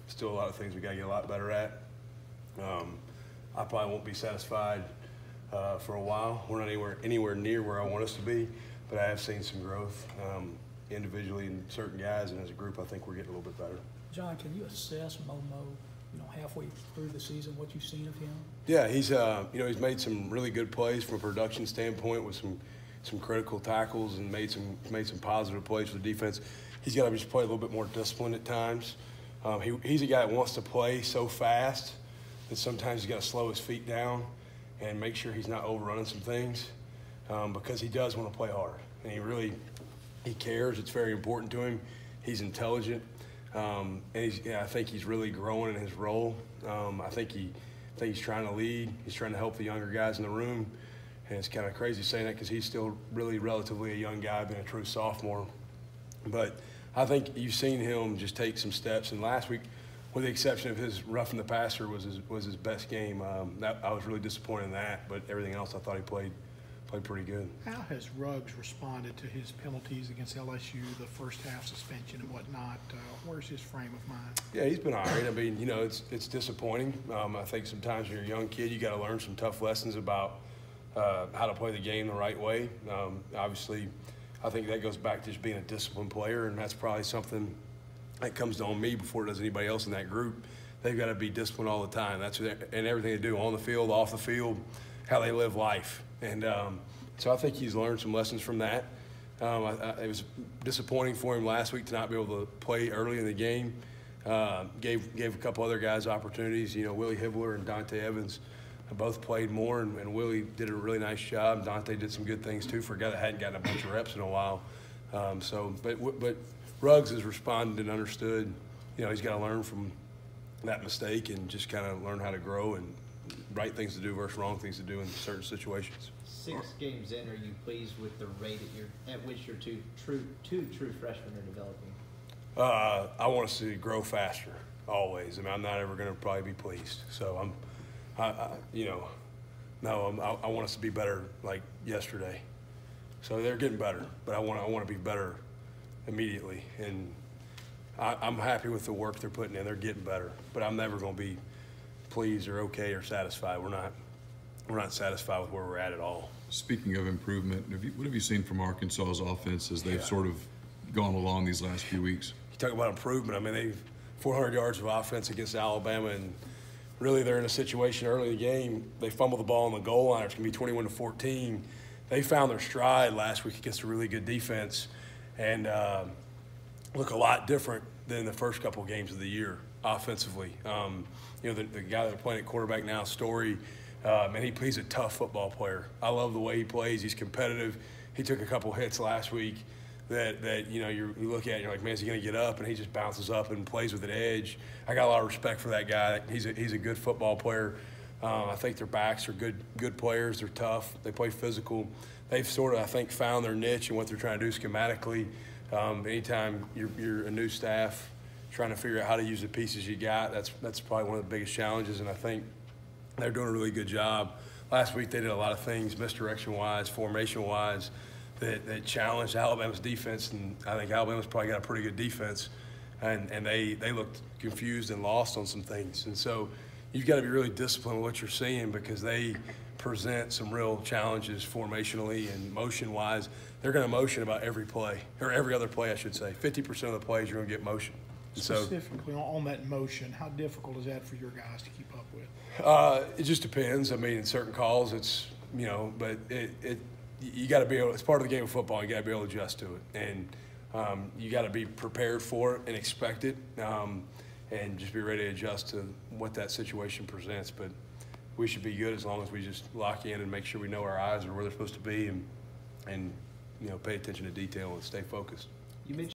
Still a lot of things we got to get a lot better at. I probably won't be satisfied for a while. We're not anywhere near where I want us to be, but I have seen some growth individually in certain guys, and as a group, I think we're getting a little bit better. John, can you assess Momo, halfway through the season, what you've seen of him? Yeah, he's he's made some really good plays from a production standpoint with some critical tackles and made some positive plays for the defense. He's got to just play a little bit more disciplined at times. He's a guy that wants to play so fast that sometimes he's got to slow his feet down and make sure he's not overrunning some things because he does want to play hard, and he cares. It's very important to him. He's intelligent. And I think he's really growing in his role. I think he's trying to lead. He's trying to help the younger guys in the room. And it's kind of crazy saying that because he's still really relatively a young guy, being a true sophomore. But I think you've seen him just take some steps. And last week, with the exception of his roughing the passer, was his best game. I was really disappointed in that. But everything else, I thought he played pretty good. How has Ruggs responded to his penalties against LSU, the first half suspension and whatnot? Where's his frame of mind? Yeah, he's been all right. I mean, it's disappointing. I think sometimes when you're a young kid, you got to learn some tough lessons about how to play the game the right way. Obviously, I think that goes back to just being a disciplined player, and that's probably something that comes on me before it does anybody else in that group. They've got to be disciplined all the time. That's and everything they do, on the field, off the field, how they live life. And so I think he's learned some lessons from that. It was disappointing for him last week to not be able to play early in the game. Gave a couple other guys opportunities. Willie Hibbler and Dante Evans both played more, and Willie did a really nice job. Dante did some good things too for a guy that hadn't gotten a bunch of reps in a while. But Ruggs has responded and understood. He's got to learn from that mistake and just kind of learn how to grow and right things to do versus wrong things to do in certain situations. 6 games in, are you pleased with the rate at which your two true freshmen are developing? I want us to grow faster, always. I mean, I'm not ever going to probably be pleased. So I want us to be better like yesterday. So they're getting better, but I want to be better immediately. And I'm happy with the work they're putting in. They're getting better, but I'm never going to be pleased or okay or satisfied. We're not satisfied with where we're at all. Speaking of improvement, what have you seen from Arkansas's offense as they've sort of gone along these last few weeks? You talk about improvement. I mean, they've 400 yards of offense against Alabama, and really they're in a situation early in the game. They fumble the ball on the goal line. It's going to be 21-14. They found their stride last week against a really good defense and look a lot different than the first couple of games of the year offensively. The guy they're playing at quarterback now, Story, man, he's a tough football player. I love the way he plays. He's competitive. He took a couple hits last week that you look at and you're like, man, is he going to get up? And he just bounces up and plays with an edge. I got a lot of respect for that guy. He's a good football player. I think their backs are good players. They're tough. They play physical. They've sort of, I think, found their niche and what they're trying to do schematically. Anytime you're a new staff trying to figure out how to use the pieces you got, that's probably one of the biggest challenges, and I think they're doing a really good job. Last week they did a lot of things misdirection-wise, formation-wise, that challenged Alabama's defense, and I think Alabama's probably got a pretty good defense, and they looked confused and lost on some things. And so you've got to be really disciplined with what you're seeing because they present some real challenges formationally and motion-wise. They're going to motion about every play, or every other play, I should say. 50% of the plays you're going to get motion. Specifically on that motion, how difficult is that for your guys to keep up with? It just depends. I mean, in certain calls, it's but you got to be able. It's part of the game of football. You got to be able to adjust to it, and you got to be prepared for it and expect it, and just be ready to adjust to what that situation presents. But we should be good as long as we just lock in and make sure we know our eyes are where they're supposed to be, and pay attention to detail and stay focused. You mentioned